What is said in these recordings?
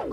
Hey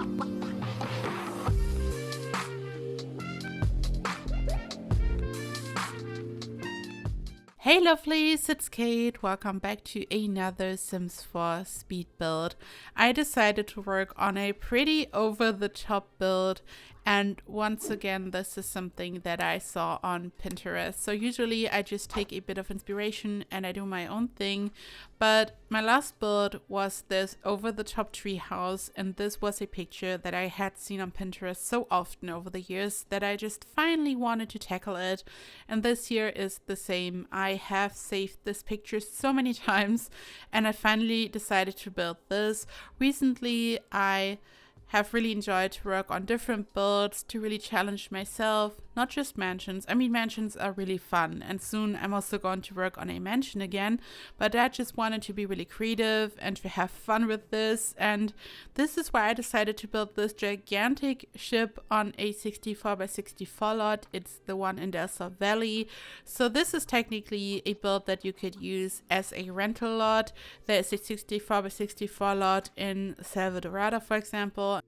lovelies, it's Kate. Welcome back to another Sims 4 speed build. I decided to work on a pretty over-the-top build, and once again this is something that I saw on Pinterest. So usually I just take a bit of inspiration and I do my own thing, but my last build was this over-the-top tree house, and this was a picture that I had seen on Pinterest so often over the years that I just finally wanted to tackle it, and this year is the same. I have saved this picture so many times and I finally decided to build this. Recently I have really enjoyed to work on different builds to really challenge myself, not just mansions. I mean, mansions are really fun, and soon I'm also going to work on a mansion again, but I just wanted to be really creative and to have fun with this, and this is why I decided to build this gigantic ship on a 64x64 lot. It's the one in Del Sol Valley, so this is technically a build that you could use as a rental lot. There's a 64x64 lot in Salvadorada, for example.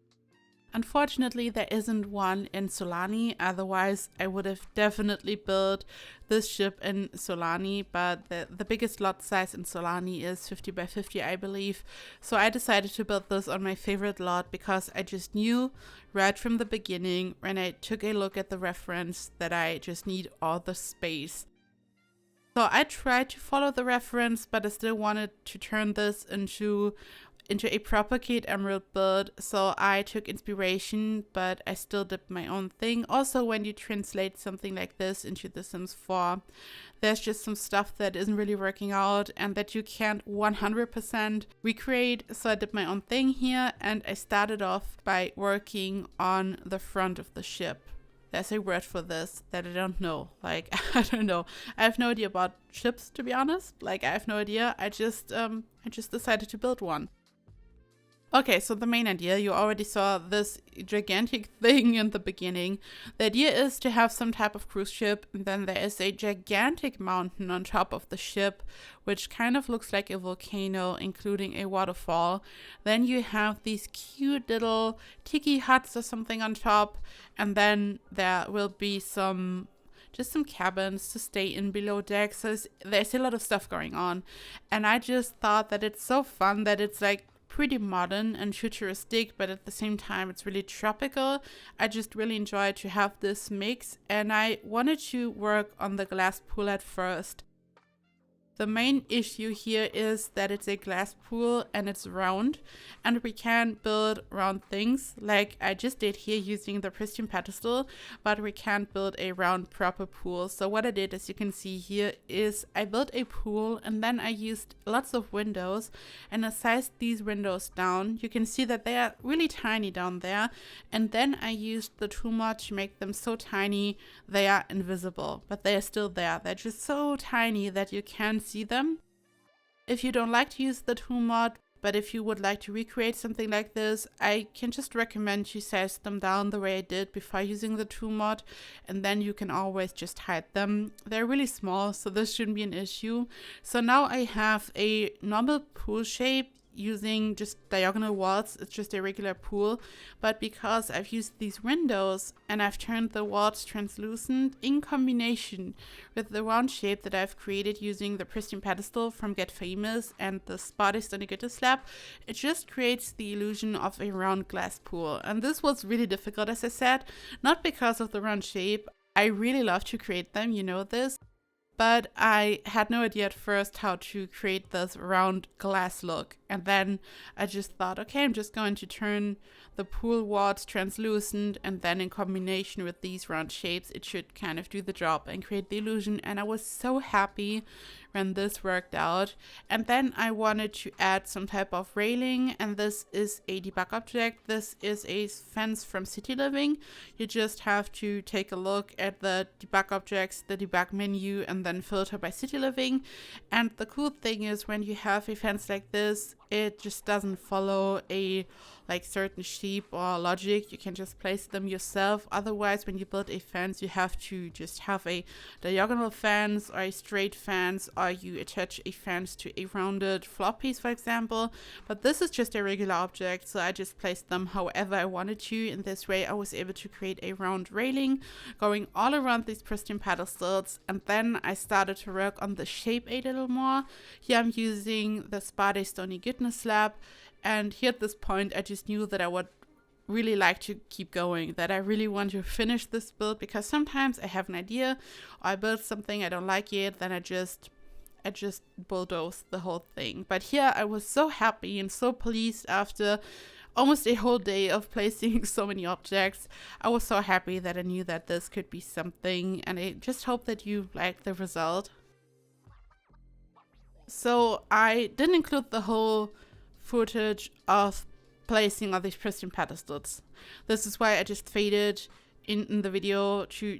Unfortunately, there isn't one in Solani, otherwise I would have definitely built this ship in Solani, but the biggest lot size in Solani is 50x50, I believe. So I decided to build this on my favorite lot because I just knew right from the beginning when I took a look at the reference that I just need all the space. So I tried to follow the reference, but I still wanted to turn this into a proper KateEmerald build, so I took inspiration, but I still did my own thing. Also, when you translate something like this into The Sims 4, there's just some stuff that isn't really working out and that you can't 100% recreate, so I did my own thing here, and I started off by working on the front of the ship. There's a word for this that I don't know. Like, I don't know. I have no idea about ships, to be honest. Like, I have no idea. I just decided to build one. Okay, so the main idea, you already saw this gigantic thing in the beginning. The idea is to have some type of cruise ship, and then there is a gigantic mountain on top of the ship, which kind of looks like a volcano, including a waterfall. Then you have these cute little tiki huts or something on top, and then there will be some cabins to stay in below deck. So there's a lot of stuff going on, and I just thought that it's so fun that it's like pretty modern and futuristic, but at the same time it's really tropical. I just really enjoyed to have this mix, and I wanted to work on the glass pool at first. The main issue here is that it's a glass pool and it's round, and we can build round things like I just did here using the pristine pedestal, but we can't build a round proper pool. So what I did, as you can see here, is I built a pool and then I used lots of windows and I sized these windows down. You can see that they are really tiny down there, and then I used the tool mod to make them so tiny they are invisible, but they are still there. They're just so tiny that you can't see them. If you don't like to use the tool mod, but if you would like to recreate something like this, I can just recommend you size them down the way I did before using the tool mod, and then you can always just hide them. They're really small, so this shouldn't be an issue. So now I have a normal pool shape using just diagonal walls. It's just a regular pool, but because I've used these windows and I've turned the walls translucent in combination with the round shape that I've created using the pristine pedestal from Get Famous and the Spotist on a Gitter Slab, it just creates the illusion of a round glass pool. And this was really difficult, as I said, not because of the round shape. I really love to create them, you know this, but I had no idea at first how to create this round glass look. And then I just thought, okay, I'm just going to turn the pool walls translucent, and then in combination with these round shapes, it should kind of do the job and create the illusion. And I was so happy when this worked out. And then I wanted to add some type of railing, and this is a debug object. This is a fence from City Living. You just have to take a look at the debug objects, the debug menu, and then filter by City Living. And the cool thing is, when you have a fence like this, it just doesn't follow a like certain shape or logic. You can just place them yourself. Otherwise, when you build a fence, you have to just have a diagonal fence or a straight fence, or you attach a fence to a rounded floor piece, for example. But this is just a regular object, so I just placed them however I wanted to. In this way, I was able to create a round railing going all around these pristine pedestals. And then I started to work on the shape a little more. Here I'm using the Spade Stony Goodness slab. And here at this point, I just knew that I would really like to keep going, that I really want to finish this build, because sometimes I have an idea or I build something I don't like it, then I just bulldoze the whole thing. But here I was so happy and so pleased after almost a whole day of placing so many objects. I was so happy that I knew that this could be something, and I just hope that you like the result. So I didn't include the whole footage of placing all these pristine pedestals. This is why I just faded in the video to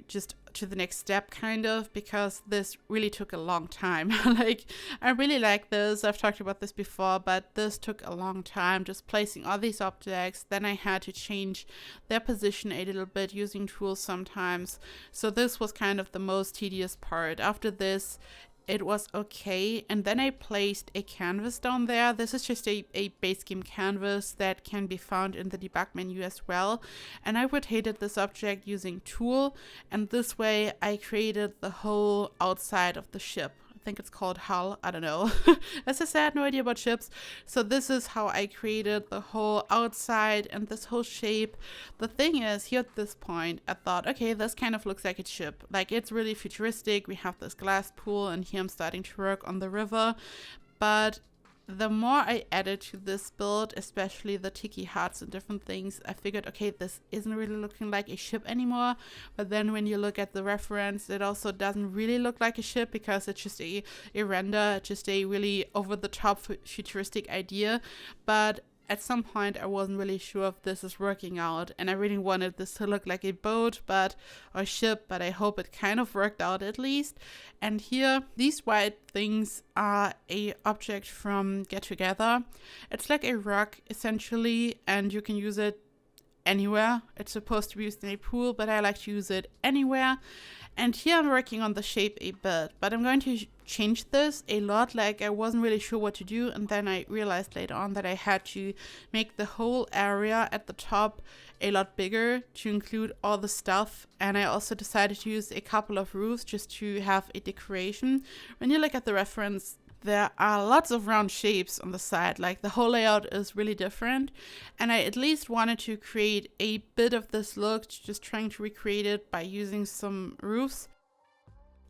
the next step, kind of, because this really took a long time. Like, I really like this. I've talked about this before, but this took a long time, just placing all these objects. Then I had to change their position a little bit using tools sometimes. So this was kind of the most tedious part. After this, it was okay, and then I placed a canvas down there. This is just a base game canvas that can be found in the debug menu as well, and I rotated this object using tool, and this way I created the whole outside of the ship. I think it's called hull, I don't know. As I said, I had no idea about ships. So this is how I created the whole outside and this whole shape. The thing is, here at this point, I thought, okay, this kind of looks like a ship. Like, it's really futuristic. We have this glass pool, and here I'm starting to work on the river. But the more I added to this build, especially the tiki huts and different things, I figured, okay, this isn't really looking like a ship anymore. But then when you look at the reference, it also doesn't really look like a ship, because it's just a render, just a really over-the-top futuristic idea. But at some point, I wasn't really sure if this is working out, and I really wanted this to look like a boat or ship, but I hope it kind of worked out at least. And here, these white things are a object from Get Together. It's like a rock, essentially, and you can use it anywhere. It's supposed to be used in a pool, but I like to use it anywhere. And here I'm working on the shape a bit, but I'm going to change this a lot. Like, I wasn't really sure what to do, and then I realized later on that I had to make the whole area at the top a lot bigger to include all the stuff. And I also decided to use a couple of roofs just to have a decoration. When you look at the reference, there are lots of round shapes on the side. Like, the whole layout is really different, and I at least wanted to create a bit of this look, just trying to recreate it by using some roofs.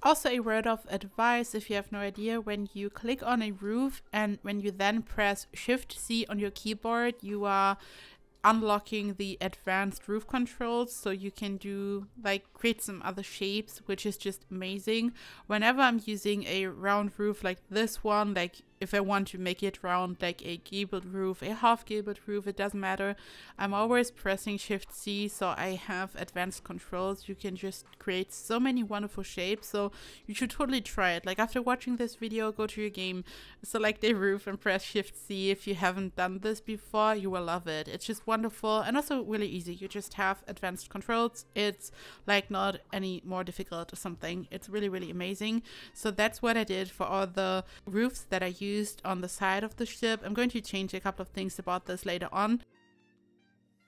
Also, a word of advice, if you have no idea, when you click on a roof and when you then press Shift-C on your keyboard, you are unlocking the advanced roof controls, so you can do, like, create some other shapes, which is just amazing. Whenever I'm using a round roof like this one, like if I want to make it round, like a gabled roof, a half gabled roof, it doesn't matter. I'm always pressing Shift-C, so I have advanced controls. You can just create so many wonderful shapes, so you should totally try it. Like, after watching this video, go to your game, select a roof and press Shift-C. If you haven't done this before, you will love it. It's just wonderful and also really easy. You just have advanced controls. It's like not any more difficult or something. It's really, really amazing. So that's what I did for all the roofs that I used on the side of the ship. I'm going to change a couple of things about this later on.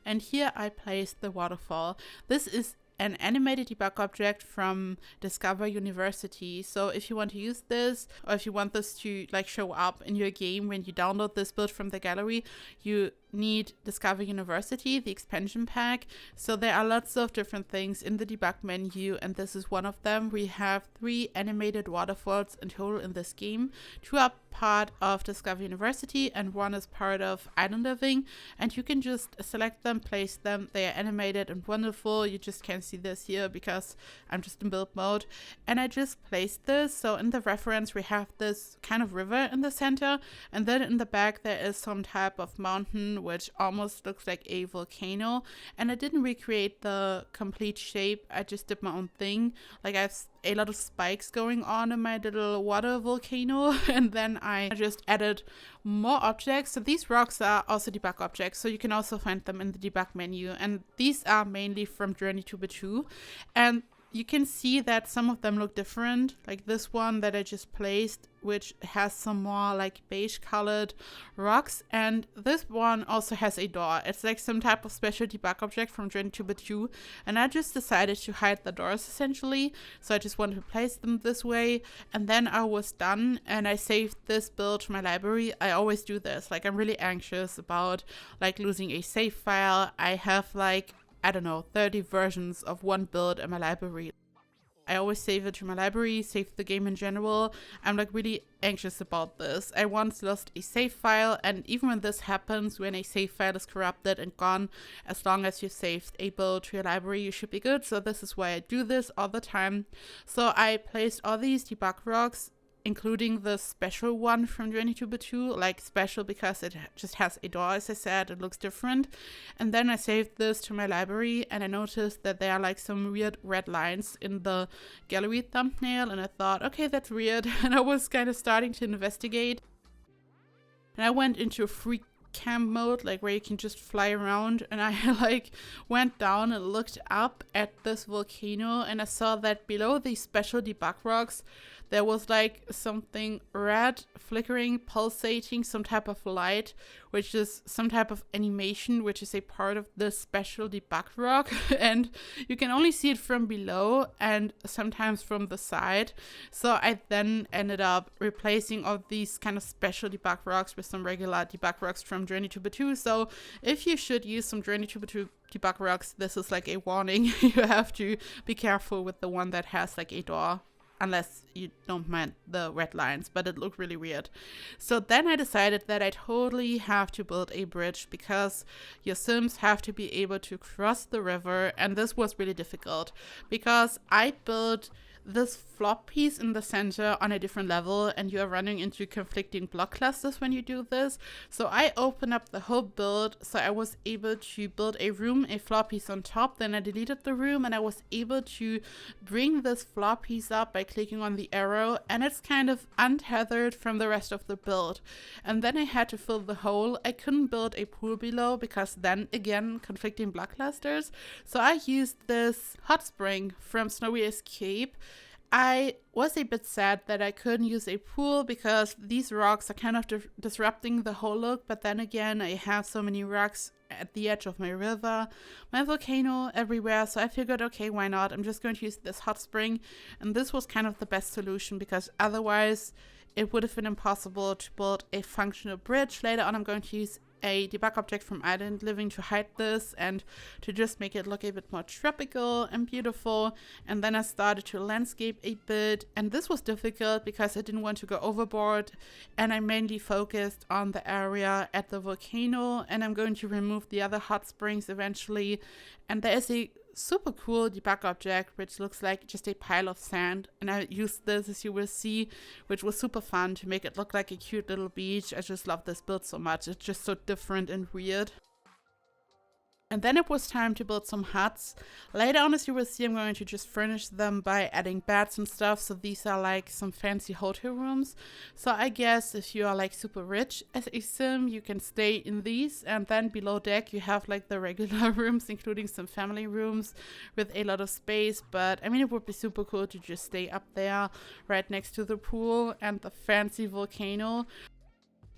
And here I placed the waterfall. This is an animated debug object from Discover University. So if you want to use this, or if you want this to like show up in your game when you download this build from the gallery, you need Discover University, the expansion pack. So there are lots of different things in the debug menu, and this is one of them. We have 3 animated waterfalls in total in this game. 2 are part of Discover University and 1 is part of Island Living, and you can just select them, place them. They are animated and wonderful. You just can't see this here because I'm just in build mode, and I just placed this. So in the reference we have this kind of river in the center, and then in the back there is some type of mountain which almost looks like a volcano, and I didn't recreate the complete shape. I just did my own thing. Like, I have a lot of spikes going on in my little water volcano, and then I just added more objects. So these rocks are also debug objects, so you can also find them in the debug menu, and these are mainly from Journey to Batu, and you can see that some of them look different, like this one that I just placed, which has some more like beige colored rocks, and this one also has a door. It's like some type of special debug object from Journey to Batu, and I just decided to hide the doors essentially, so I just wanted to place them this way, and then I was done and I saved this build to my library. I always do this, like I'm really anxious about like losing a save file. I have like, I don't know, 30 versions of one build in my library. I always save it to my library, save the game in general. I'm like really anxious about this. I once lost a save file, and even when this happens, when a save file is corrupted and gone, as long as you saved a build to your library, you should be good. So this is why I do this all the time. So I placed all these debug rocks, including the special one from Journey to Batu, like special because it just has a door, as I said, it looks different. And then I saved this to my library, and I noticed that there are like some weird red lines in the gallery thumbnail, and I thought, okay, that's weird. And I was kind of starting to investigate. And I went into free cam mode, like where you can just fly around, and I like went down and looked up at this volcano, and I saw that below these special debug rocks there was like something red, flickering, pulsating, some type of light, which is some type of animation, which is a part of this special debug rock. And you can only see it from below and sometimes from the side. So I then ended up replacing all these kind of special debug rocks with some regular debug rocks from Journey to Batu. So if you should use some Journey to Batu debug rocks, this is like a warning. You have to be careful with the one that has like a door, unless you don't mind the red lines, but it looked really weird. So then I decided that I totally have to build a bridge, because your Sims have to be able to cross the river, and this was really difficult because I built this flop piece in the center on a different level, and you are running into conflicting block clusters when you do this. So I opened up the whole build, so I was able to build a room, a flop piece on top, then I deleted the room, and I was able to bring this flop piece up by clicking on the arrow, and it's kind of untethered from the rest of the build. And then I had to fill the hole. I couldn't build a pool below because then again conflicting block clusters, so I used this hot spring from Snowy Escape. I was a bit sad that I couldn't use a pool because these rocks are kind of disrupting the whole look, but then again I have so many rocks at the edge of my river, my volcano, everywhere, so I figured, okay, why not? I'm just going to use this hot spring, and this was kind of the best solution because otherwise it would have been impossible to build a functional bridge. Later on I'm going to use a debug object from Island Living to hide this and to just make it look a bit more tropical and beautiful. And then I started to landscape a bit, and this was difficult because I didn't want to go overboard, and I mainly focused on the area at the volcano, and I'm going to remove the other hot springs eventually. And there is a super cool debug object which looks like just a pile of sand, and I used this, as you will see, which was super fun to make it look like a cute little beach. I just love this build so much. It's just so different and weird. And then it was time to build some huts. Later on, as you will see, I'm going to just furnish them by adding beds and stuff. So these are like some fancy hotel rooms. So I guess if you are like super rich as a sim, you can stay in these. And then below deck, you have like the regular rooms, including some family rooms with a lot of space. But I mean, it would be super cool to just stay up there right next to the pool and the fancy volcano.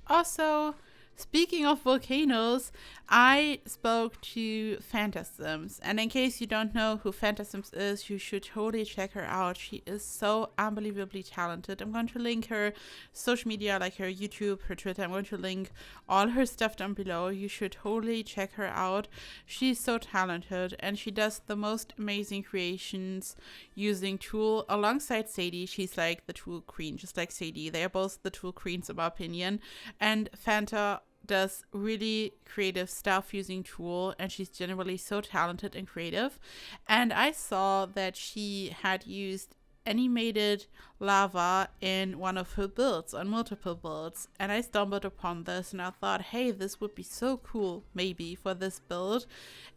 Also, speaking of volcanoes, I spoke to Fanta Sims, and in case you don't know who Fanta Sims is, you should totally check her out. She is so unbelievably talented. I'm going to link her social media, like her YouTube, her Twitter. I'm going to link all her stuff down below. You should totally check her out. She's so talented, and she does the most amazing creations using Tool alongside Sadie. She's like the Tool queen, just like Sadie. They are both the Tool queens in my opinion, and Fanta does really creative stuff using Tool, and she's generally so talented and creative. And I saw that she had used animated lava in one of her builds, on multiple builds, and I stumbled upon this and I thought, hey, this would be so cool maybe for this build.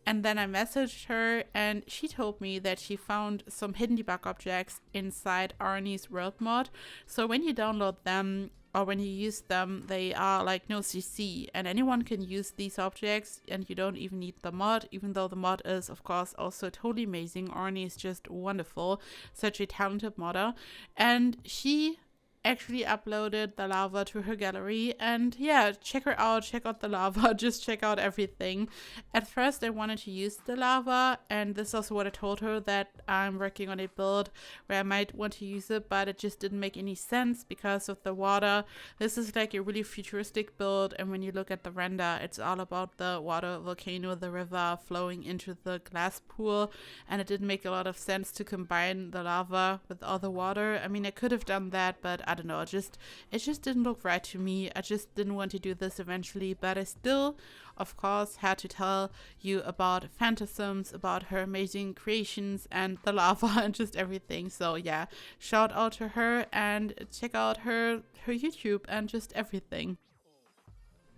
And then I messaged her and she told me that she found some hidden debug objects inside Arnie's world mod. So when you download them or when you use them, they are like no CC, and anyone can use these objects and you don't even need the mod, even though the mod is of course also totally amazing. Arnie is just wonderful, such a talented modder, and she actually uploaded the lava to her gallery. And yeah, check her out, check out the lava, just check out everything. At first I wanted to use the lava, and this is also what I told her, that I'm working on a build where I might want to use it, but it just didn't make any sense because of the water. This is like a really futuristic build, and when you look at the render, it's all about the water volcano, the river flowing into the glass pool, and it didn't make a lot of sense to combine the lava with all the water. I mean, I could have done that, but I don't know, it just didn't look right to me. I just didn't want to do this eventually, but I still, of course, had to tell you about Fanta, about her amazing creations and the lava and just everything. So yeah, shout out to her and check out her YouTube and just everything.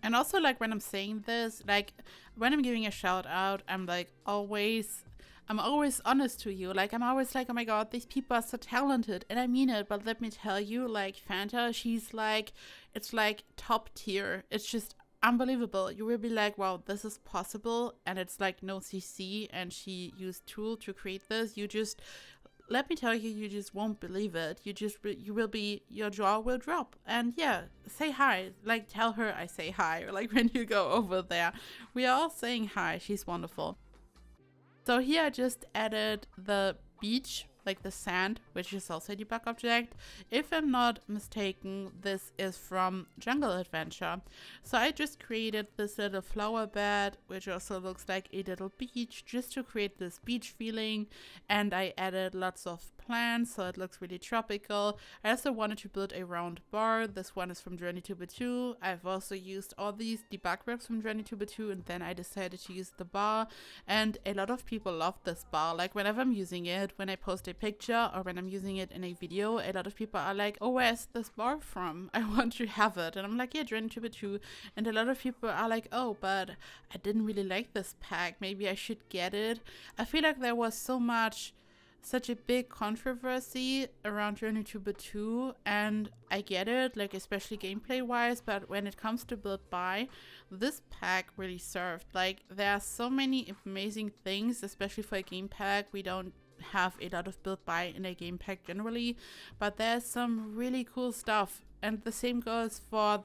And also, like, when I'm saying this, like when I'm giving a shout out, I'm always honest to you. Like, I'm always like, oh my god, these people are so talented, and I mean it. But let me tell you, like, Fanta, she's like, it's like top tier. It's just unbelievable. You will be like, wow, this is possible, and it's like no CC, and she used tool to create this. You just, let me tell you, you just won't believe it. Your jaw will drop. And yeah, say hi. Like, tell her I say hi. Or like when you go over there, we are all saying hi. She's wonderful. So here I just added the beach, like the sand, which is also a debug object. If I'm not mistaken, this is from Jungle Adventure. So I just created this little flower bed, which also looks like a little beach, just to create this beach feeling. And I added lots of plants, so it looks really tropical. I also wanted to build a round bar. This one is from Journey to Batu. I've also used all these debug wraps from Journey to Batu, and then I decided to use the bar. And a lot of people love this bar. Like, whenever I'm using it, when I post a picture or when I'm using it in a video, a lot of people are like, oh, where's this bar from? I want to have it. And I'm like, yeah, Journey to Batu. And a lot of people are like, oh, but I didn't really like this pack. Maybe I should get it. I feel like there was such a big controversy around Journey to Batu, and I get it, like, especially gameplay wise, but when it comes to build by, this pack really served. Like, there are so many amazing things, especially for a game pack. We don't have a lot of build by in a game pack generally, but there's some really cool stuff. And the same goes for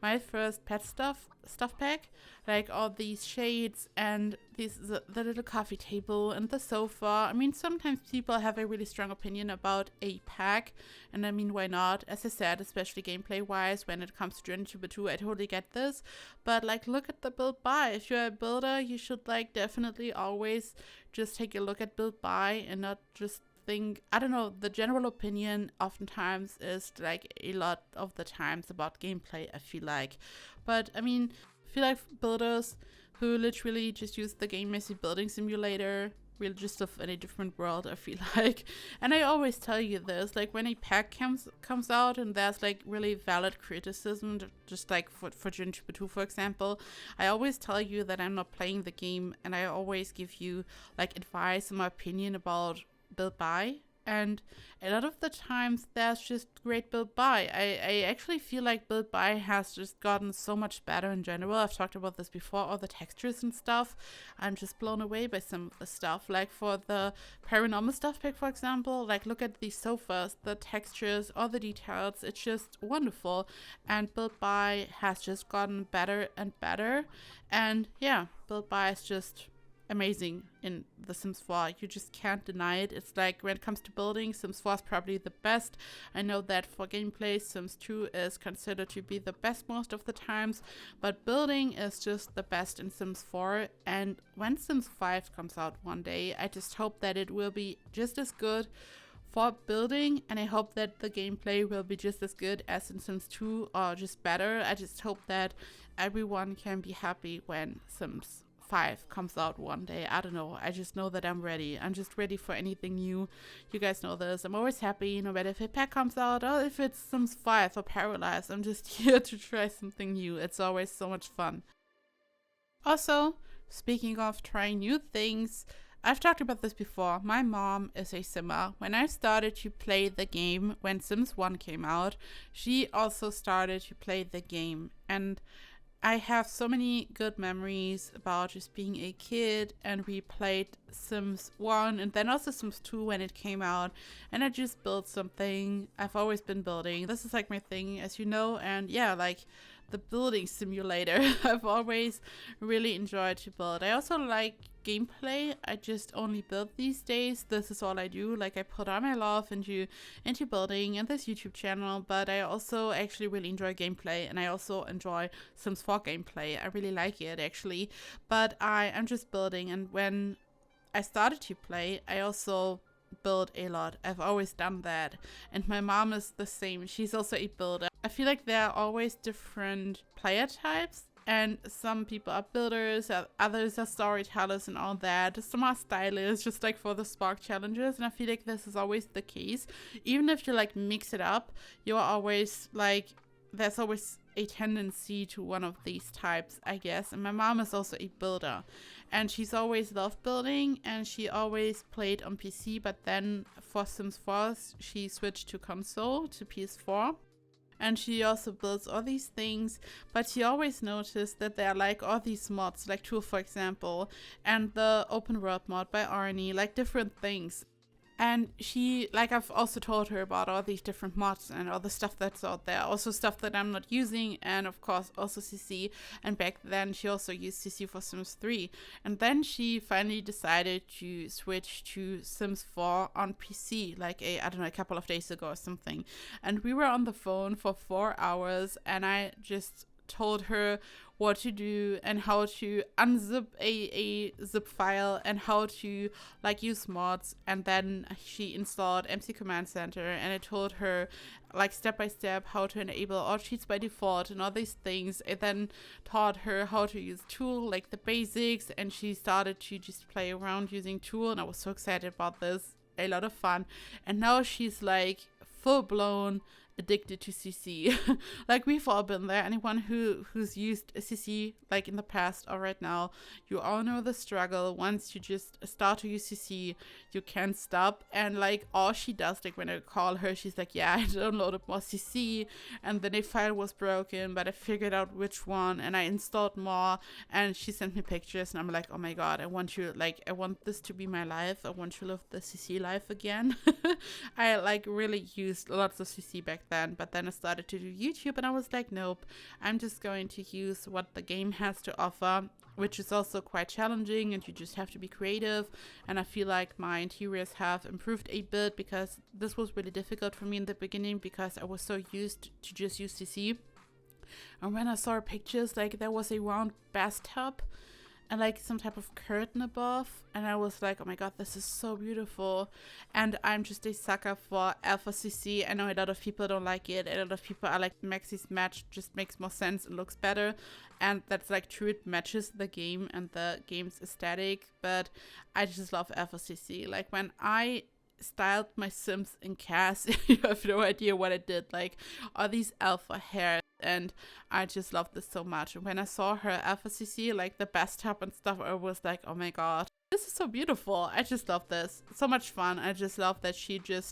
my first pet stuff pack, like all these shades and the little coffee table and the sofa. I mean, sometimes people have a really strong opinion about a pack, and I mean, why not? As I said, especially gameplay wise, when it comes to Journey to Batu, I totally get this. But like, look at the build by. If you're a builder, you should like definitely always just take a look at build by and not just think, I don't know, the general opinion oftentimes is like a lot of the times about gameplay, I feel like. But I mean, I feel like builders who literally just use the game as a building simulator, we'll just live in a different world, I feel like. And I always tell you this, like when a pack comes out and there's like really valid criticism, just like for Journey to Batu, for example, I always tell you that I'm not playing the game, and I always give you like advice and my opinion about build by. And a lot of the times there's just great build by. I actually feel like build by has just gotten so much better in general. I've talked about this before, all the textures and stuff. I'm just blown away by some of the stuff. Like for the paranormal stuff pack, for example, like look at these sofas, the textures, all the details. It's just wonderful. And build by has just gotten better and better. And yeah, build by is just amazing in The Sims 4. You just can't deny it. It's like, when it comes to building, Sims 4 is probably the best. I know that for gameplay, Sims 2 is considered to be the best most of the times, but building is just the best in Sims 4. And when Sims 5 comes out one day, I just hope that it will be just as good for building, and I hope that the gameplay will be just as good as in Sims 2 or just better. I just hope that everyone can be happy when Sims 5 comes out one day. I don't know. I just know that I'm ready. I'm just ready for anything new. You guys know this. I'm always happy, no matter if a pack comes out or if it's Sims 5 or Paralyzed. I'm just here to try something new. It's always so much fun. Also, speaking of trying new things, I've talked about this before. My mom is a simmer. When I started to play the game, when Sims 1 came out, she also started to play the game. And I have so many good memories about just being a kid, and we played Sims 1 and then also Sims 2 when it came out, and I just built something. I've always been building. This is like my thing, as you know, and yeah, like the building simulator. I've always really enjoyed to build. I also like gameplay. I just only build these days. This is all I do. Like, I put all my love into building and this YouTube channel, but I also actually really enjoy gameplay, and I also enjoy Sims 4 gameplay. I really like it actually, but I am just building. And when I started to play, I also build a lot. I've always done that, and my mom is the same. She's also a builder. I feel like there are always different player types, and some people are builders, others are storytellers and all that. Some are stylists, just like for the Spark challenges, and I feel like this is always the case. Even if you like mix it up, you're always like, there's always a tendency to one of these types, I guess. And my mom is also a builder, and she's always loved building, and she always played on PC, but then for Sims 4 she switched to console, to PS4. And she also builds all these things, but she always noticed that there are like all these mods, like Tour for example, and the open world mod by Arnie, like different things. And she, like, I've also told her about all these different mods and all the stuff that's out there. Also stuff that I'm not using, and of course also CC. And back then she also used CC for Sims 3. And then she finally decided to switch to Sims 4 on PC, like I don't know, a couple of days ago or something. And we were on the phone for 4 hours, and I just told her what to do and how to unzip a zip file and how to like use mods. And then she installed MC Command Center, and I told her like step by step how to enable all cheats by default and all these things. I then taught her how to use Tool, like the basics, and she started to just play around using Tool, and I was so excited about this. A lot of fun. And now she's like full blown addicted to CC. Like, we've all been there. Anyone who's used CC like in the past or right now, you all know the struggle. Once you just start to use CC, you can't stop. And like, all she does, like when I call her, she's like, yeah, I downloaded more CC, and then a file was broken, but I figured out which one, and I installed more, and she sent me pictures, and I'm like, oh my god, I want this to be my life. I want to live the CC life again. I like really used lots of CC back then, but then I started to do YouTube, and I was like, nope, I'm just going to use what the game has to offer, which is also quite challenging, and you just have to be creative. And I feel like my interiors have improved a bit, because this was really difficult for me in the beginning, because I was so used to just use CC. And when I saw her pictures, like there was a round bathtub and like some type of curtain above, and I was like, oh my god, this is so beautiful. And I'm just a sucker for Alpha CC. I know a lot of people don't like it. A lot of people are like, Maxi's match just makes more sense and looks better, and that's like true. It matches the game and the game's aesthetic, but I just love Alpha CC. Like, when I styled my Sims in CAS, you have no idea what I did. Like, all these alpha hairs, and I just love this so much. And when I saw her Alpha CC, like the bathtub and stuff, I was like, oh my god, this is so beautiful. I just love this. So much fun. I just love that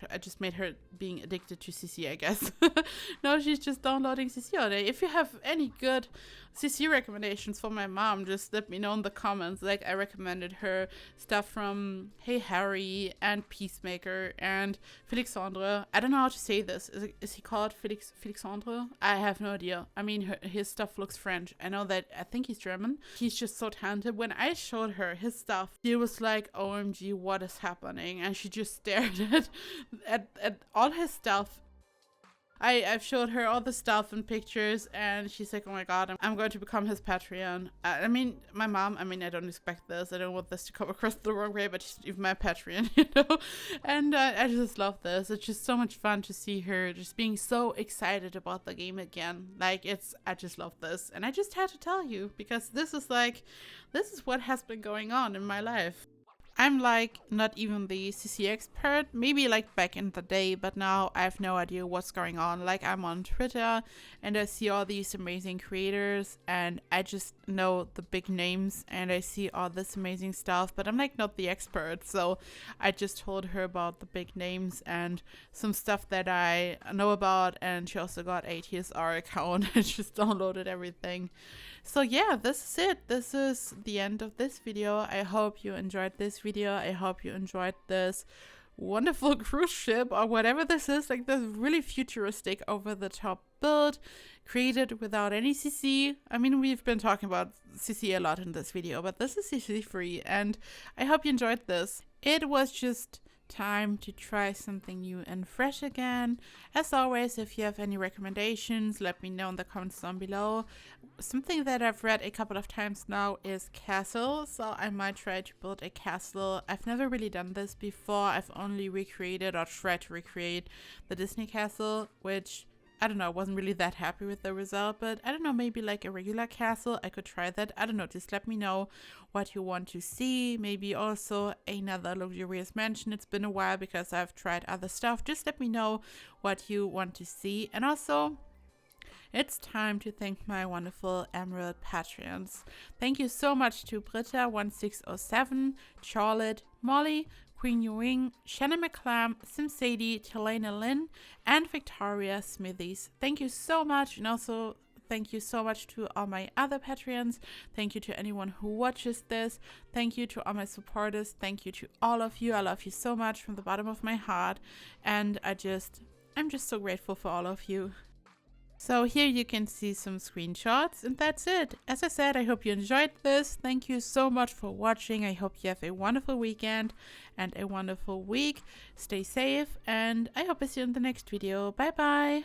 I just made her being addicted to CC, I guess. No, she's just downloading CC all day. If you have any good CC recommendations for my mom, just let me know in the comments. Like, I recommended her stuff from Hey Harry and Peacemaker and Felixandre. I don't know how to say this. Is he called Felixandre? I have no idea. I mean, his stuff looks French. I think he's German. He's just so talented. When I showed her his stuff, she was like, OMG, what is happening? And she just stared at all his stuff. I've showed her all the stuff and pictures, and she's like, oh my god, I'm going to become his Patreon. I mean, my mom, I mean, I don't expect this. I don't want this to come across the wrong way, but she's even my Patreon, you know? And I just love this. It's just so much fun to see her just being so excited about the game again. Like, I just love this. And I just had to tell you, because this is what has been going on in my life. I'm like not even the CC expert, maybe like back in the day, but now I have no idea what's going on. Like, I'm on Twitter and I see all these amazing creators and I just know the big names and I see all this amazing stuff, but I'm like not the expert. So I just told her about the big names and some stuff that I know about, and she also got a TSR account and just downloaded everything. So yeah, this is it. This is the end of this video. I hope you enjoyed this video. I hope you enjoyed this wonderful cruise ship or whatever this is, like this really futuristic over the top build created without any CC. I mean, we've been talking about CC a lot in this video, but this is CC free, and I hope you enjoyed this. It was just time to try something new and fresh again. As always, if you have any recommendations, let me know in the comments down below. Something that I've read a couple of times now is castle, so I might try to build a castle. I've never really done this before. I've only recreated or tried to recreate the Disney castle, which I don't know, I wasn't really that happy with the result, but I don't know, maybe like a regular castle, I could try that. I don't know, just let me know what you want to see. Maybe also another luxurious mansion. It's been a while because I've tried other stuff. Just let me know what you want to see. And also, it's time to thank my wonderful Emerald Patreons. Thank you so much to Britta1607, Charlotte, Molly, Queen Ewing, Shannon McClam, SimSadie, Telena Lynn, and Victoria Smithies. Thank you so much, and also thank you so much to all my other Patreons. Thank you to anyone who watches this. Thank you to all my supporters. Thank you to all of you. I love you so much from the bottom of my heart, and I'm just so grateful for all of you. So here you can see some screenshots, and that's it. As I said, I hope you enjoyed this. Thank you so much for watching. I hope you have a wonderful weekend and a wonderful week. Stay safe, and I hope I see you in the next video. Bye bye.